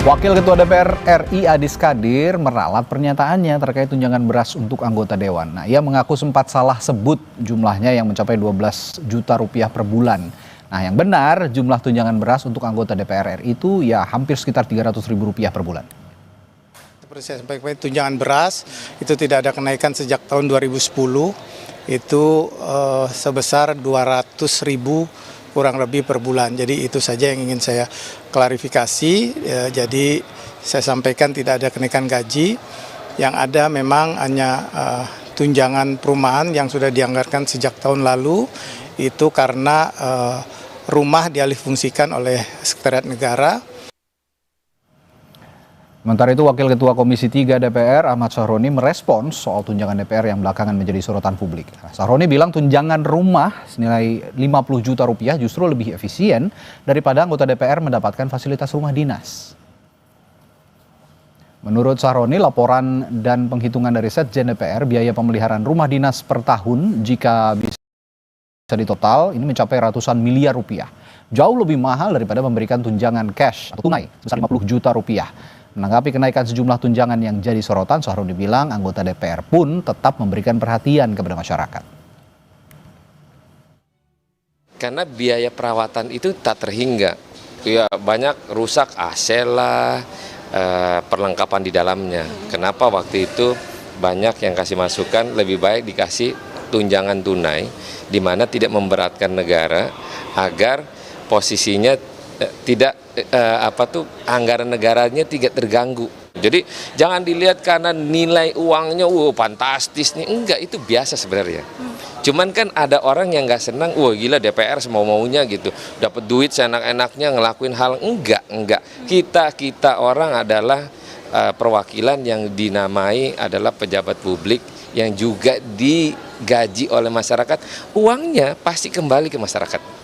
Wakil Ketua DPR RI Adis Kadir meralat pernyataannya terkait tunjangan beras untuk anggota dewan. Nah, ia mengaku sempat salah sebut jumlahnya yang mencapai 12 juta rupiah per bulan. Nah, yang benar jumlah tunjangan beras untuk anggota DPR RI itu ya hampir sekitar 300 ribu rupiah per bulan. Seperti saya sampaikan, tunjangan beras itu tidak ada kenaikan sejak tahun 2010, itu sebesar 200 ribu kurang lebih per bulan. Jadi itu saja yang ingin saya klarifikasi. Jadi saya sampaikan tidak ada kenaikan gaji, yang ada memang hanya tunjangan perumahan yang sudah dianggarkan sejak tahun lalu, itu karena rumah dialihfungsikan oleh Sekretariat Negara. Sementara itu, Wakil Ketua Komisi 3 DPR Ahmad Sahroni merespons soal tunjangan DPR yang belakangan menjadi sorotan publik. Sahroni bilang tunjangan rumah senilai 50 juta rupiah justru lebih efisien daripada anggota DPR mendapatkan fasilitas rumah dinas. Menurut Sahroni, laporan dan penghitungan dari Setjen DPR, biaya pemeliharaan rumah dinas per tahun jika bisa ditotal ini mencapai ratusan miliar rupiah. Jauh lebih mahal daripada memberikan tunjangan cash atau tunai sebesar 50 juta rupiah. Menanggapi kenaikan sejumlah tunjangan yang jadi sorotan, Sahroni bilang anggota DPR pun tetap memberikan perhatian kepada masyarakat. Karena biaya perawatan itu tak terhingga. Ya, banyak rusak AC lah, perlengkapan di dalamnya. Kenapa waktu itu banyak yang kasih masukan lebih baik dikasih tunjangan tunai, di mana tidak memberatkan negara agar posisinya tidak anggaran negaranya tidak terganggu. Jadi jangan dilihat karena nilai uangnya fantastis nih, enggak, itu biasa sebenarnya. Cuman kan ada orang yang nggak senang, gila DPR semau-maunya gitu, dapat duit seenak-enaknya ngelakuin hal enggak. Kita orang adalah perwakilan yang dinamai adalah pejabat publik yang juga digaji oleh masyarakat, uangnya pasti kembali ke masyarakat.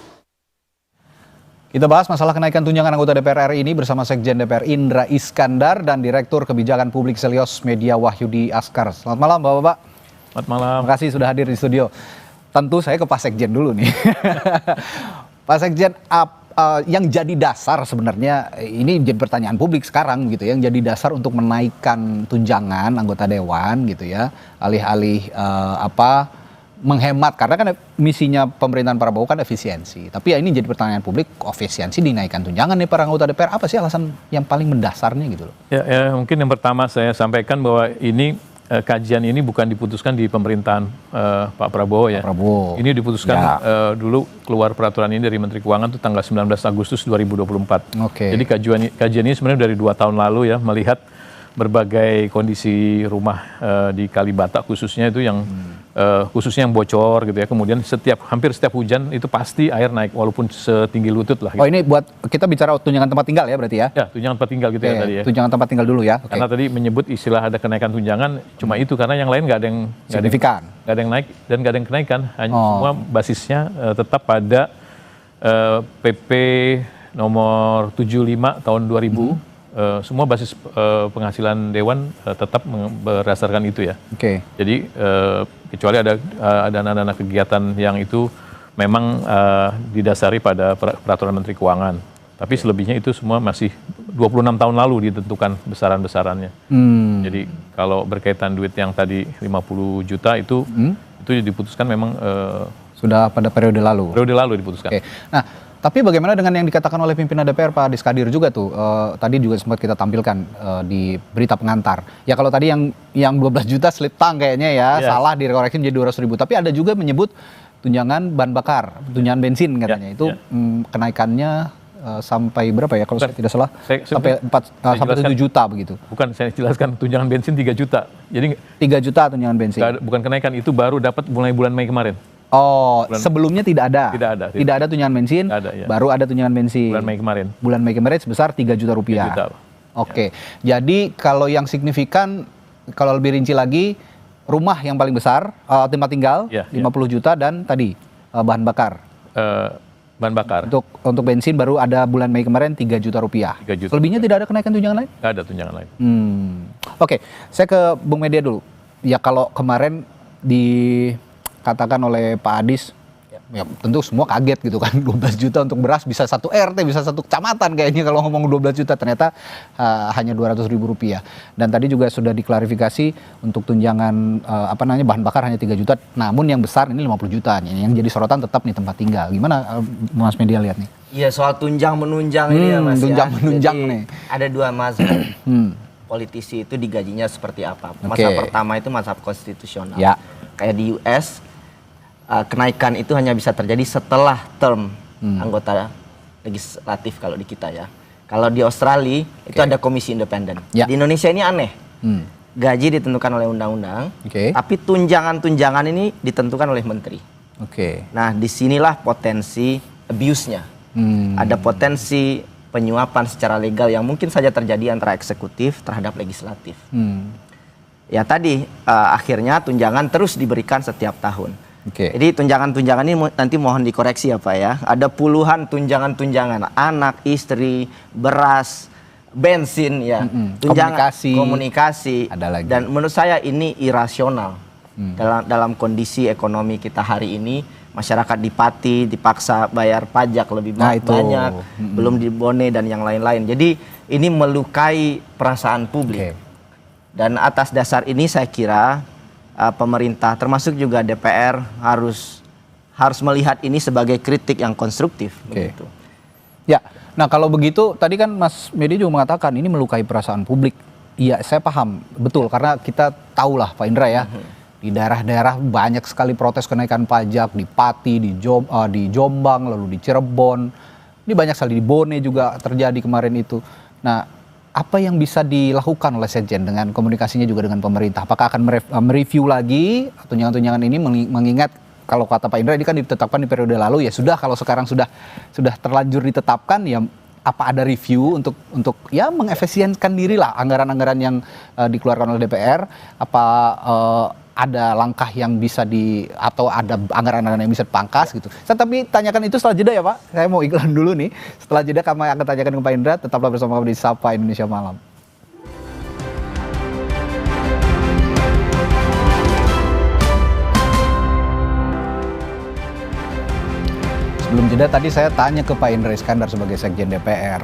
Kita bahas masalah kenaikan tunjangan anggota DPR RI ini bersama Sekjen DPR Indra Iskandar dan Direktur Kebijakan Publik Selyos Media Wahyudi Askar. Selamat malam Bapak-Bapak. Selamat malam. Terima kasih sudah hadir di studio. Tentu saya ke Pak Sekjen dulu nih. Pak Sekjen, yang jadi dasar sebenarnya, ini jadi pertanyaan publik sekarang gitu ya, yang jadi dasar untuk menaikkan tunjangan anggota dewan gitu ya, alih-alih menghemat, karena kan misinya pemerintahan Prabowo kan efisiensi. Tapi ya ini jadi pertanyaan publik, efisiensi dinaikkan tunjangan nih para anggota DPR, apa sih alasan yang paling mendasarnya gitu loh? Ya, mungkin yang pertama saya sampaikan bahwa ini kajian ini bukan diputuskan di pemerintahan Pak Prabowo ya. Prabowo. Ini diputuskan dulu keluar peraturan ini dari Menteri Keuangan itu tanggal 19 Agustus 2024. Oke. Jadi kajian ini sebenarnya dari 2 tahun lalu ya, melihat berbagai kondisi rumah di Kalibata khususnya itu yang khususnya yang bocor gitu ya. Kemudian hampir setiap hujan itu pasti air naik walaupun setinggi lutut lah. Gitu. Oh, ini buat kita bicara tunjangan tempat tinggal ya berarti ya? Ya, tunjangan tempat tinggal gitu ya tadi ya. Tunjangan tempat tinggal dulu ya. Karena tadi menyebut istilah ada kenaikan tunjangan cuma itu, karena yang lain nggak ada yang signifikan, nggak ada yang naik dan nggak ada yang kenaikan. Hanya semua basisnya tetap pada PP nomor 75 tahun 2000. Semua basis penghasilan dewan tetap berdasarkan itu ya. Oke. Jadi kecuali ada dana-dana kegiatan yang itu memang didasari pada peraturan Menteri Keuangan. Tapi selebihnya itu semua masih 26 tahun lalu ditentukan besaran-besarannya. Jadi kalau berkaitan duit yang tadi 50 juta itu diputuskan memang sudah pada periode lalu. Periode lalu diputuskan. Oke. Nah, tapi bagaimana dengan yang dikatakan oleh pimpinan DPR Pak Adis Kadir juga tuh, tadi juga sempat kita tampilkan di berita pengantar. Ya kalau tadi yang 12 juta slip tang kayaknya ya, salah dikoreksi menjadi 200 ribu. Tapi ada juga menyebut tunjangan bahan bakar, tunjangan bensin katanya. Itu kenaikannya sampai berapa ya kalau saya tidak salah? Sampai 7 juta begitu. Bukan, saya jelaskan tunjangan bensin 3 juta. Jadi 3 juta tunjangan bensin. Bukan kenaikan, itu baru dapat mulai bulan Mei kemarin. Oh, sebelumnya tidak ada. Tidak ada tunjangan bensin. Ada, ya. Baru ada tunjangan bensin. Bulan Mei kemarin sebesar 3 juta rupiah. 3 juta. Oke. Jadi kalau yang signifikan, kalau lebih rinci lagi, rumah yang paling besar, tempat tinggal 50 juta dan tadi bahan bakar. Bahan bakar. Untuk bensin baru ada bulan Mei kemarin 3 juta rupiah. 3 juta. Selebihnya tidak ada kenaikan tunjangan lain? Tidak ada tunjangan lain. Oke, saya ke Bung Media dulu. Ya kalau kemarin dikatakan oleh Pak Adis ya tentu semua kaget gitu kan, 12 juta untuk beras bisa satu RT, bisa satu kecamatan kayaknya kalau ngomong 12 juta, ternyata hanya 200 ribu rupiah. Dan tadi juga sudah diklarifikasi untuk tunjangan bahan bakar hanya 3 juta, namun yang besar ini 50 juta. Yang jadi sorotan tetap nih tempat tinggal. Gimana Mas Media lihat nih? Iya, soal tunjang menunjang ini ya Mas. Tunjang menunjang Jadi, nih. ada dua mazhab. Politisi itu digajinya seperti apa? Mazhab pertama itu mazhab konstitusional. Ya. Kayak di US, kenaikan itu hanya bisa terjadi setelah term anggota legislatif kalau di kita ya. Kalau di Australia itu ada komisi independen. Ya. Di Indonesia ini aneh. Gaji ditentukan oleh undang-undang, Oke. tapi tunjangan-tunjangan ini ditentukan oleh menteri. Oke. Nah, disinilah potensi abuse-nya. Ada potensi penyuapan secara legal yang mungkin saja terjadi antara eksekutif terhadap legislatif. Ya tadi akhirnya tunjangan terus diberikan setiap tahun. Oke. Jadi tunjangan-tunjangan ini nanti mohon dikoreksi ya Pak ya. Ada puluhan tunjangan-tunjangan, anak, istri, beras, bensin ya. Tunjangan komunikasi. Ada lagi. Dan menurut saya ini irasional. Dalam kondisi ekonomi kita hari ini, masyarakat dipaksa bayar pajak lebih banyak, belum dibone dan yang lain-lain. Jadi ini melukai perasaan publik. Dan atas dasar ini saya kira pemerintah termasuk juga DPR harus melihat ini sebagai kritik yang konstruktif. Begitu. Ya, nah kalau begitu tadi kan Mas Medi juga mengatakan ini melukai perasaan publik. Iya, saya paham betul karena kita tahulah Pak Indra ya. Di daerah-daerah banyak sekali protes kenaikan pajak, di Pati, di Jombang, lalu di Cirebon. Ini banyak sekali di Bone juga terjadi kemarin itu. Nah, apa yang bisa dilakukan oleh Sekjen dengan komunikasinya juga dengan pemerintah? Apakah akan mereview lagi tunjangan-tunjangan ini mengingat kalau kata Pak Indra ini kan ditetapkan di periode lalu, ya sudah, kalau sekarang sudah terlanjur ditetapkan, ya apa ada review untuk ya mengefisienkan diri lah anggaran-anggaran yang dikeluarkan oleh DPR? Apa ada langkah yang bisa atau ada anggaran-anggaran yang bisa dipangkas gitu. Saya tapi tanyakan itu setelah jeda ya Pak. Saya mau iklan dulu nih. Setelah jeda kami akan tanyakan ke Pak Indra. Tetaplah bersama kami di Sapa Indonesia Malam. Sebelum jeda tadi saya tanya ke Pak Indra Iskandar sebagai Sekjen DPR.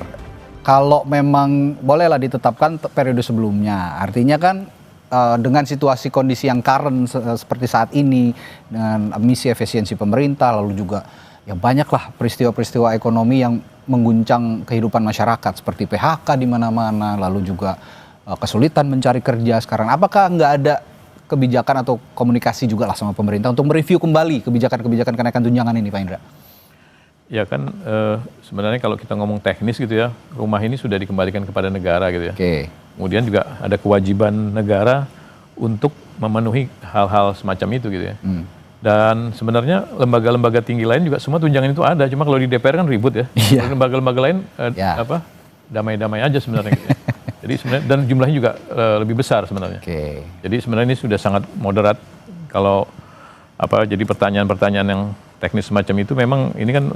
Kalau memang bolehlah ditetapkan periode sebelumnya. Artinya kan dengan situasi kondisi yang current seperti saat ini, dengan misi efisiensi pemerintah, lalu juga ya banyaklah peristiwa-peristiwa ekonomi yang mengguncang kehidupan masyarakat seperti PHK di mana-mana, lalu juga kesulitan mencari kerja sekarang. Apakah nggak ada kebijakan atau komunikasi juga lah sama pemerintah untuk mereview kembali kebijakan-kebijakan kenaikan tunjangan ini, Pak Indra? Ya kan sebenarnya kalau kita ngomong teknis gitu ya, rumah ini sudah dikembalikan kepada negara gitu ya. Kemudian juga ada kewajiban negara untuk memenuhi hal-hal semacam itu gitu ya. Dan sebenarnya lembaga-lembaga tinggi lain juga semua tunjangan itu ada. Cuma kalau di DPR kan ribut ya. Lembaga-lembaga lain damai-damai aja sebenarnya. Gitu ya. Jadi sebenarnya dan jumlahnya juga lebih besar sebenarnya. Jadi sebenarnya ini sudah sangat moderat. Kalau jadi pertanyaan-pertanyaan yang teknis semacam itu memang ini kan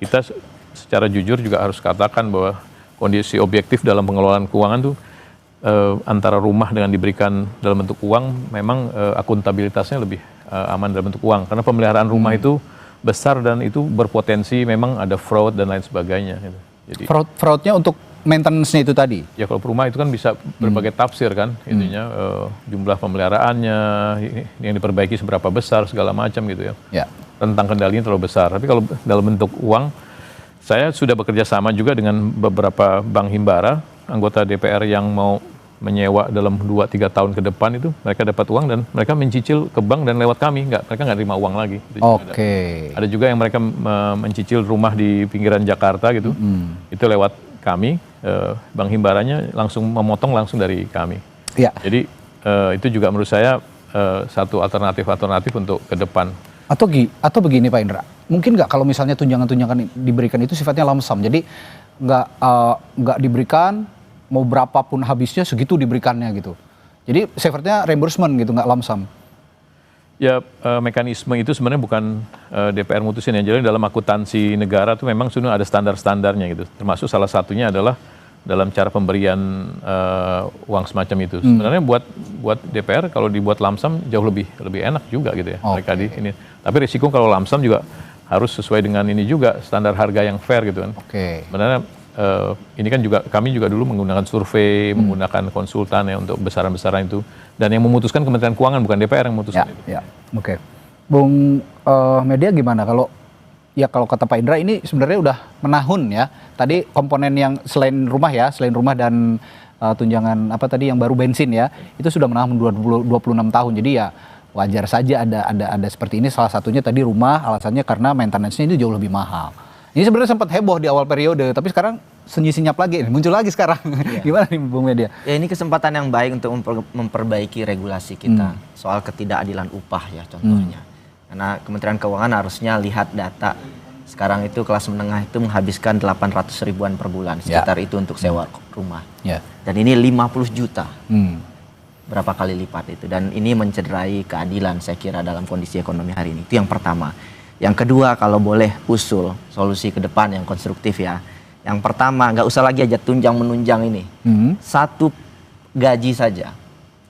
kita secara jujur juga harus katakan bahwa kondisi objektif dalam pengelolaan keuangan tuh antara rumah dengan diberikan dalam bentuk uang memang akuntabilitasnya lebih aman dalam bentuk uang karena pemeliharaan rumah itu besar dan itu berpotensi memang ada fraud dan lain sebagainya. Gitu. Jadi fraudnya untuk maintenance-nya itu tadi? Ya kalau rumah itu kan bisa berbagai tafsir kan, intinya jumlah pemeliharaannya, yang diperbaiki seberapa besar segala macam gitu ya. Tentang kendalinya terlalu besar. Tapi kalau dalam bentuk uang, saya sudah bekerja sama juga dengan beberapa bank himbara, anggota DPR yang mau menyewa dalam 2-3 tahun ke depan itu, mereka dapat uang dan mereka mencicil ke bank dan lewat kami, mereka nggak terima uang lagi. Ada juga yang mereka mencicil rumah di pinggiran Jakarta gitu, itu lewat kami, bank himbaranya langsung memotong langsung dari kami. Jadi itu juga menurut saya satu alternatif untuk ke depan. Atau begini Pak Indra, mungkin nggak kalau misalnya tunjangan-tunjangan diberikan itu sifatnya lamsam, jadi nggak diberikan mau berapapun habisnya segitu diberikannya gitu. Jadi sifatnya reimbursement gitu, nggak lamsam. Ya mekanisme itu sebenarnya bukan DPR mutusin ya. Jadi dalam akuntansi negara tuh memang sudah ada standar-standarnya gitu. Termasuk salah satunya adalah dalam cara pemberian uang semacam itu. Sebenarnya buat DPR kalau dibuat lamsam jauh lebih enak juga gitu ya. Mereka di ini. Tapi risiko kalau lamsam juga harus sesuai dengan ini juga standar harga yang fair gitu kan. Sebenarnya ini kan juga kami juga dulu menggunakan survei, menggunakan konsultan ya untuk besaran-besaran itu, dan yang memutuskan Kementerian Keuangan bukan DPR yang memutuskan itu. Ya, oke. Bung Media gimana kalau kata Pak Indra ini sebenarnya udah menahun ya. Tadi komponen yang selain rumah dan tunjangan apa tadi yang baru bensin ya, itu sudah menahun 26 tahun. Jadi ya wajar saja ada seperti ini. Salah satunya tadi rumah, alasannya karena maintenance-nya itu jauh lebih mahal. Ini sebenarnya sempat heboh di awal periode, tapi sekarang senyap lagi, muncul lagi sekarang. Gimana nih Bung Media? Ya ini kesempatan yang baik untuk memperbaiki regulasi kita soal ketidakadilan upah ya contohnya. Karena Kementerian Keuangan harusnya lihat data. Sekarang itu kelas menengah itu menghabiskan 800 ribuan per bulan, sekitar itu untuk sewa rumah. Dan ini 50 juta. Berapa kali lipat itu. Dan ini mencederai keadilan saya kira dalam kondisi ekonomi hari ini. Itu yang pertama. Yang kedua, kalau boleh usul solusi ke depan yang konstruktif ya. Yang pertama, nggak usah lagi aja tunjang menunjang ini. Satu gaji saja.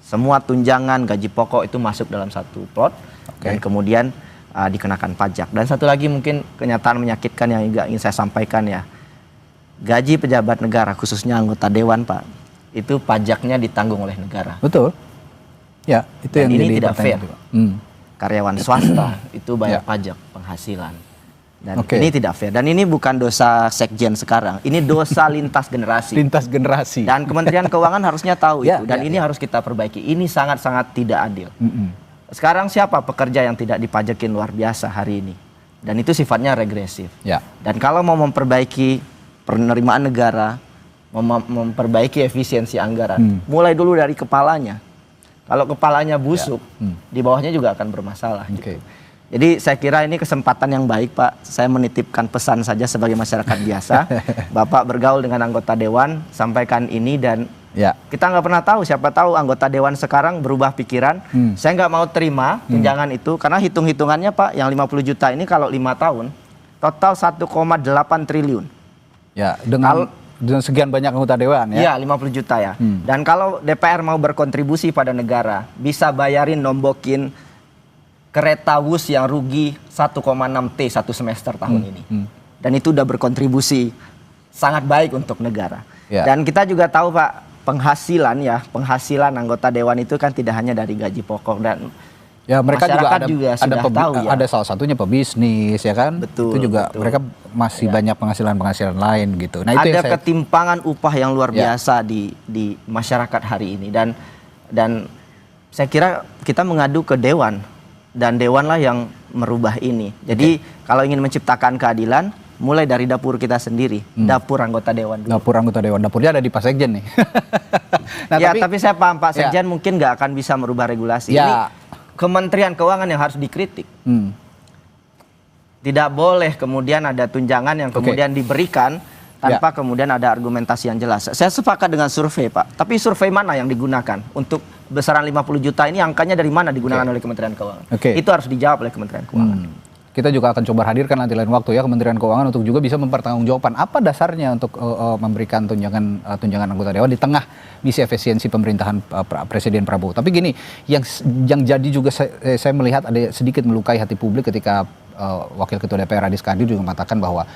Semua tunjangan, gaji pokok itu masuk dalam satu plot. Dan kemudian dikenakan pajak. Dan satu lagi mungkin kenyataan menyakitkan yang juga ingin saya sampaikan ya. Gaji pejabat negara, khususnya anggota dewan Pak, itu pajaknya ditanggung oleh negara. Betul. Ya, itu dan yang ini jadi tidak fair. Karyawan swasta itu bayar pajak penghasilan. Dan ini tidak fair. Dan ini bukan dosa sekjen sekarang. Ini dosa lintas generasi. Lintas generasi. Dan Kementerian Keuangan harusnya tahu itu. Dan ini harus kita perbaiki. Ini sangat-sangat tidak adil. Sekarang siapa pekerja yang tidak dipajakin luar biasa hari ini? Dan itu sifatnya regresif. Dan kalau mau memperbaiki penerimaan negara, memperbaiki efisiensi anggaran, mulai dulu dari kepalanya. Kalau kepalanya busuk, di bawahnya juga akan bermasalah. Gitu. Jadi saya kira ini kesempatan yang baik Pak. Saya menitipkan pesan saja sebagai masyarakat biasa. Bapak bergaul dengan anggota dewan, sampaikan ini dan kita nggak pernah tahu. Siapa tahu anggota dewan sekarang berubah pikiran. Saya nggak mau terima tunjangan itu karena hitung-hitungannya Pak, yang 50 juta ini kalau 5 tahun total 1,8 triliun. Ya, dengan sekian banyak anggota dewan ya. Iya, 50 juta ya. Dan kalau DPR mau berkontribusi pada negara, bisa bayarin nombokin kereta Wus yang rugi 1,6 T satu semester tahun ini. Dan itu udah berkontribusi sangat baik untuk negara. Dan kita juga tahu Pak, penghasilan anggota dewan itu kan tidak hanya dari gaji pokok dan mereka juga tahu ada salah satunya pebisnis ya kan. Itu juga mereka masih banyak penghasilan lain gitu. Nah, itu ada ketimpangan upah yang luar biasa di masyarakat hari ini dan saya kira kita mengadu ke dewan dan dewanlah yang merubah ini. Jadi kalau ingin menciptakan keadilan, mulai dari dapur kita sendiri, dapur anggota dewan dulu. Dapur anggota dewan, dapurnya ada di Pak Sekjen nih. Tapi saya paham Pak Sekjen mungkin nggak akan bisa merubah regulasi. Ini Kementerian Keuangan yang harus dikritik. Tidak boleh kemudian ada tunjangan yang kemudian diberikan tanpa kemudian ada argumentasi yang jelas. Saya sepakat dengan survei Pak, tapi survei mana yang digunakan untuk besaran 50 juta ini, angkanya dari mana digunakan oleh Kementerian Keuangan? Itu harus dijawab oleh Kementerian Keuangan. Kita juga akan coba hadirkan nanti lain waktu ya Kementerian Keuangan untuk juga bisa mempertanggungjawabkan apa dasarnya untuk memberikan tunjangan anggota dewan di tengah misi efisiensi pemerintahan Presiden Prabowo. Tapi gini, yang jadi juga saya melihat ada sedikit melukai hati publik ketika Wakil Ketua DPR Adis Kadir juga mengatakan bahwa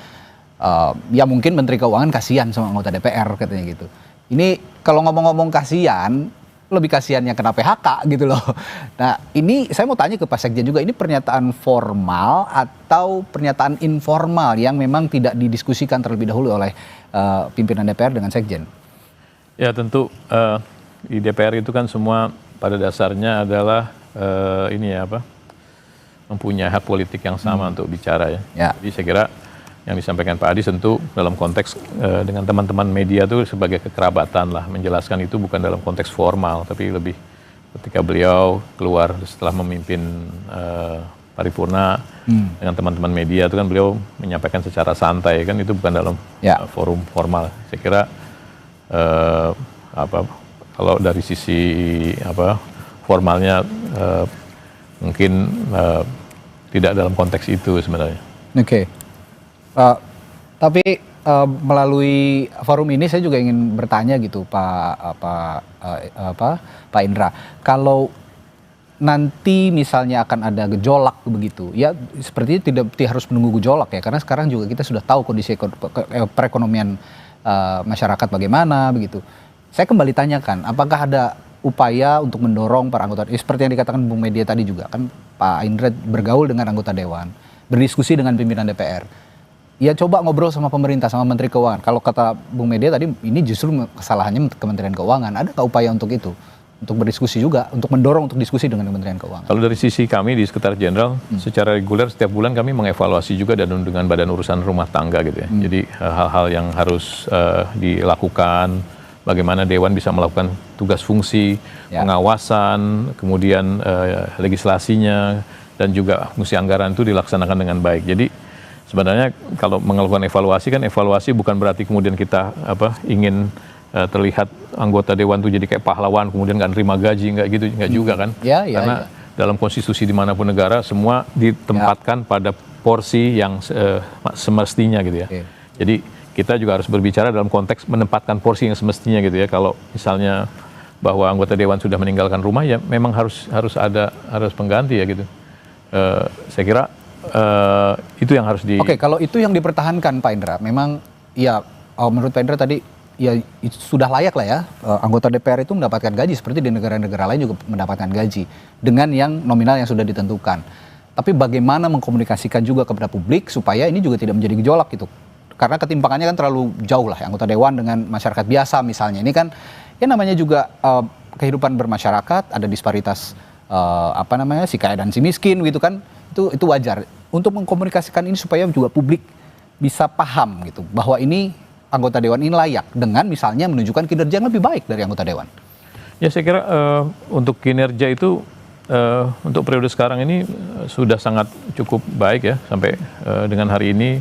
ya mungkin Menteri Keuangan kasihan sama anggota DPR katanya gitu. Ini kalau ngomong-ngomong kasihan, lebih kasihannya kena PHK gitu loh. Nah ini saya mau tanya ke Pak Sekjen juga, ini pernyataan formal atau pernyataan informal yang memang tidak didiskusikan terlebih dahulu oleh pimpinan DPR dengan Sekjen? Ya tentu di DPR itu kan semua pada dasarnya adalah mempunyai hak politik yang sama untuk bicara ya. Jadi saya kira yang disampaikan Pak Adi tentu dalam konteks dengan teman-teman media itu sebagai kekerabatan lah, menjelaskan itu bukan dalam konteks formal, tapi lebih ketika beliau keluar setelah memimpin paripurna dengan teman-teman media itu kan beliau menyampaikan secara santai kan, itu bukan dalam forum formal. Saya kira kalau dari sisi formalnya mungkin tidak dalam konteks itu sebenarnya. Tapi melalui forum ini saya juga ingin bertanya gitu Pak Indra, kalau nanti misalnya akan ada gejolak begitu, ya sepertinya tidak harus menunggu gejolak ya, karena sekarang juga kita sudah tahu kondisi perekonomian masyarakat bagaimana begitu. Saya kembali tanyakan, apakah ada upaya untuk mendorong para anggota, seperti yang dikatakan Bung Media tadi juga kan, Pak Indra bergaul dengan anggota Dewan, berdiskusi dengan pimpinan DPR. Ya coba ngobrol sama pemerintah, sama Menteri Keuangan. Kalau kata Bung Media tadi, ini justru kesalahannya Kementerian Keuangan. Ada nggak upaya untuk itu? Untuk berdiskusi juga, untuk mendorong untuk diskusi dengan Kementerian Keuangan. Kalau dari sisi kami di Sekretariat Jenderal, secara reguler setiap bulan kami mengevaluasi juga dengan Badan Urusan Rumah Tangga gitu ya. Jadi hal-hal yang harus dilakukan, bagaimana Dewan bisa melakukan tugas fungsi, pengawasan, kemudian legislasinya, dan juga fungsi anggaran itu dilaksanakan dengan baik. Jadi sebenarnya kalau melakukan evaluasi kan, evaluasi bukan berarti kemudian kita ingin terlihat anggota Dewan itu jadi kayak pahlawan kemudian nggak nerima gaji, nggak gitu, nggak juga kan. Karena dalam konstitusi dimanapun negara semua ditempatkan pada porsi yang semestinya gitu ya. Jadi kita juga harus berbicara dalam konteks menempatkan porsi yang semestinya gitu ya. Kalau misalnya bahwa anggota Dewan sudah meninggalkan rumah, ya memang harus pengganti ya gitu. Saya kira itu yang harus Oke, kalau itu yang dipertahankan Pak Indra, memang ya menurut Pak Indra tadi ya sudah layak lah ya anggota DPR itu mendapatkan gaji seperti di negara-negara lain juga mendapatkan gaji dengan yang nominal yang sudah ditentukan. Tapi bagaimana mengkomunikasikan juga kepada publik supaya ini juga tidak menjadi gejolak gitu. Karena ketimpangannya kan terlalu jauh lah anggota Dewan dengan masyarakat biasa misalnya. Ini kan ya namanya juga kehidupan bermasyarakat, ada disparitas si kaya dan si miskin gitu kan. Itu wajar untuk mengkomunikasikan ini supaya juga publik bisa paham gitu bahwa ini anggota Dewan ini layak dengan misalnya menunjukkan kinerja yang lebih baik dari anggota Dewan. Ya saya kira untuk kinerja itu untuk periode sekarang ini sudah sangat cukup baik ya, sampai dengan hari ini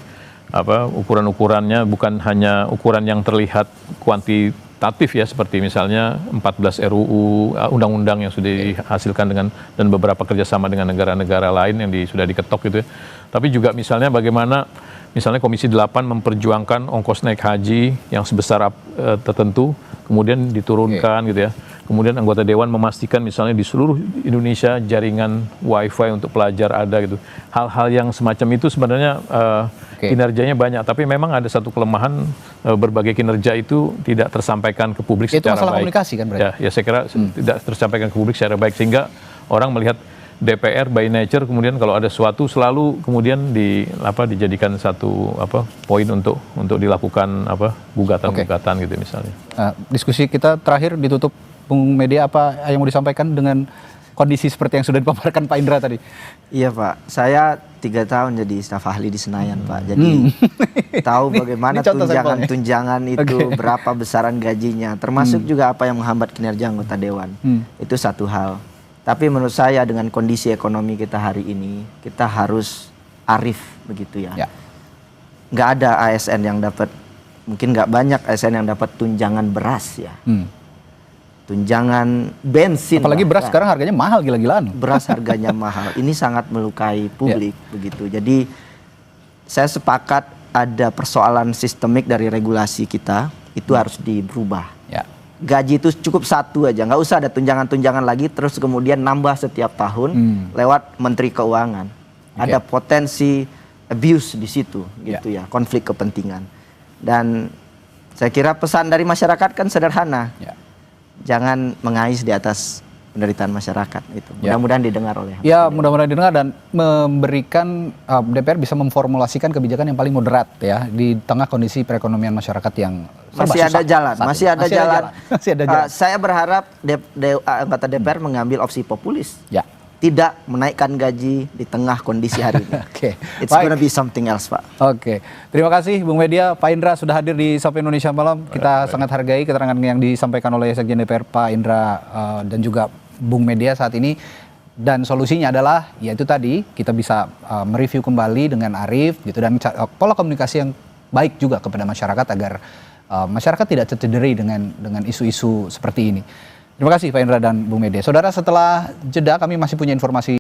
ukuran-ukurannya bukan hanya ukuran yang terlihat kuantitatif ya, seperti misalnya 14 RUU undang-undang yang sudah dihasilkan dan beberapa kerjasama dengan negara-negara lain yang sudah diketok gitu ya. Tapi juga misalnya bagaimana misalnya Komisi 8 memperjuangkan ongkos naik haji yang sebesar tertentu, kemudian diturunkan gitu ya. Kemudian anggota Dewan memastikan misalnya di seluruh Indonesia jaringan wifi untuk pelajar ada gitu. Hal-hal yang semacam itu sebenarnya kinerjanya banyak, tapi memang ada satu kelemahan, berbagai kinerja itu tidak tersampaikan ke publik secara baik. Itu masalah komunikasi kan berarti? Ya saya kira tidak tersampaikan ke publik secara baik, sehingga orang melihat DPR by nature kemudian kalau ada sesuatu selalu kemudian dijadikan satu poin untuk dilakukan gugatan-gugatan gitu misalnya. Diskusi kita terakhir ditutup, Bung Media, apa yang mau disampaikan dengan kondisi seperti yang sudah dipaparkan Pak Indra tadi? Iya Pak, saya 3 tahun jadi staf ahli di Senayan Pak, jadi tahu bagaimana tunjangan itu, berapa besaran gajinya, termasuk juga apa yang menghambat kinerja anggota Dewan. Itu satu hal. Tapi menurut saya dengan kondisi ekonomi kita hari ini, kita harus arif begitu ya. Nggak ada ASN yang dapat, mungkin nggak banyak ASN yang dapat tunjangan beras ya. Tunjangan bensin. Apalagi beras sekarang harganya mahal gila-gilaan. Beras harganya mahal. Ini sangat melukai publik begitu. Jadi saya sepakat ada persoalan sistemik dari regulasi kita, itu harus diberubah. Gaji itu cukup satu aja, nggak usah ada tunjangan-tunjangan lagi terus kemudian nambah setiap tahun lewat Menteri Keuangan. Ada potensi abuse di situ gitu ya, konflik kepentingan. Dan saya kira pesan dari masyarakat kan sederhana. Jangan mengais di atas penderitaan masyarakat itu. Mudah-mudahan didengar oleh mudah-mudahan didengar dan memberikan DPR bisa memformulasikan kebijakan yang paling moderat ya di tengah kondisi perekonomian masyarakat yang masih ada jalan. Masih ada jalan. Saya berharap anggota DPR mengambil opsi populis. Tidak menaikkan gaji di tengah kondisi hari ini. It's gonna be something else, Pak. Terima kasih Bung Media, Pak Indra sudah hadir di Sapa Indonesia Malam. Kita sangat hargai keterangan yang disampaikan oleh Sekjen DPR Pak Indra dan juga Bung Media saat ini. Dan solusinya adalah yaitu tadi kita bisa mereview kembali dengan arif gitu dan pola komunikasi yang baik juga kepada masyarakat agar masyarakat tidak tercederai dengan isu-isu seperti ini. Terima kasih Pak Indra dan Bung Media. Saudara, setelah jeda kami masih punya informasi